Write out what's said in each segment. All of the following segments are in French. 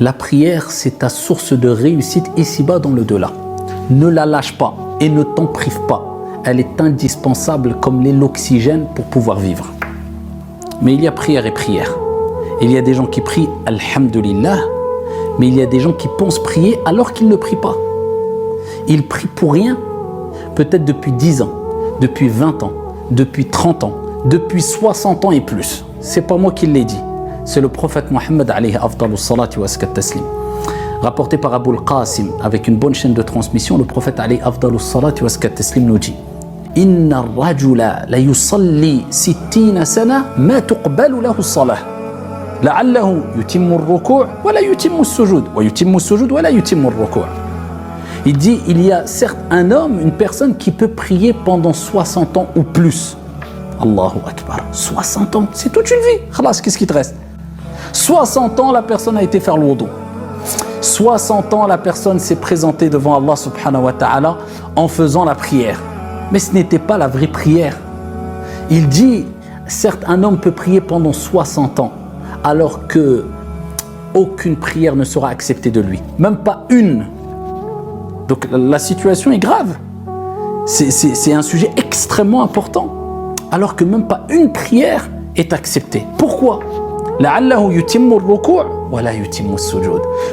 La prière, c'est ta source de réussite ici-bas dans le delà. Ne la lâche pas et ne t'en prive pas. Elle est indispensable comme l'oxygène pour pouvoir vivre. Mais il y a prière et prière. Il y a des gens qui prient Alhamdulillah, mais il y a des gens qui pensent prier alors qu'ils ne prient pas. Ils prient pour rien, peut-être depuis 10 ans, depuis 20 ans, depuis 30 ans, depuis 60 ans et plus. C'est pas moi qui l'ai dit. C'est le prophète Mohammed alayhi afdalus salati wa askat taslim. Rapporté par Abu al-Qasim avec une bonne chaîne de transmission, le prophète alayhi afdalus salati wa askat taslim nous dit: Inna ar-rajula la yusalli 60 sana ma tuqbalu lahu as-salah. لعله يتم الركوع ولا يتم السجود ويتم السجود ولا يتم الركوع. Il dit, il y a certes un homme, une personne qui peut prier pendant 60 ans ou plus. Allahu Akbar. 60 ans, c'est toute une vie. Khalas, qu'est-ce qui te reste? 60 ans, la personne a été faire le wudu. 60 ans, la personne s'est présentée devant Allah subhanahu wa ta'ala en faisant la prière. Mais ce n'était pas la vraie prière. Il dit, certes un homme peut prier pendant 60 ans, alors que aucune prière ne sera acceptée de lui, même pas une. Donc la situation est grave. C'est un sujet extrêmement important, alors que même pas une prière est acceptée. Pourquoi? Il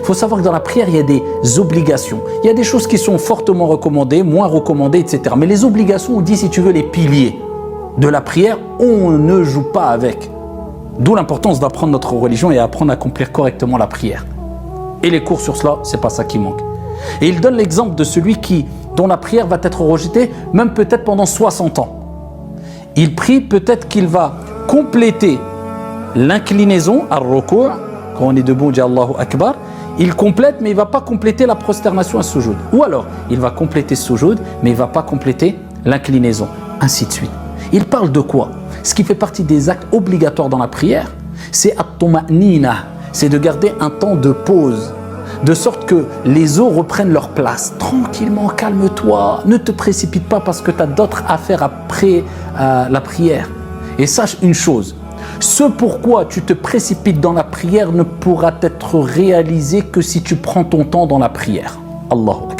faut savoir que dans la prière, il y a des obligations. Il y a des choses qui sont fortement recommandées, moins recommandées, etc. Mais les obligations, on dit, si tu veux, les piliers de la prière, on ne joue pas avec. D'où l'importance d'apprendre notre religion et apprendre à accomplir correctement la prière. Et les cours sur cela, c'est pas ça qui manque. Et il donne l'exemple de celui dont la prière va être rejetée, même peut-être pendant 60 ans. Il prie, peut-être qu'il va compléter l'inclinaison, ar-ruku', quand on est debout, on dit Allahu Akbar. Il complète, mais il ne va pas compléter la prosternation à sujoud. Ou alors, il va compléter sujoud, mais il ne va pas compléter l'inclinaison. Ainsi de suite. Il parle de quoi? Ce qui fait partie des actes obligatoires dans la prière, c'est at-tuma'nina, c'est de garder un temps de pause, de sorte que les os reprennent leur place. Tranquillement, calme-toi, ne te précipite pas parce que tu as d'autres affaires après la prière. Et sache une chose, ce pourquoi tu te précipites dans la prière ne pourra être réalisé que si tu prends ton temps dans la prière. Allahu Akbar.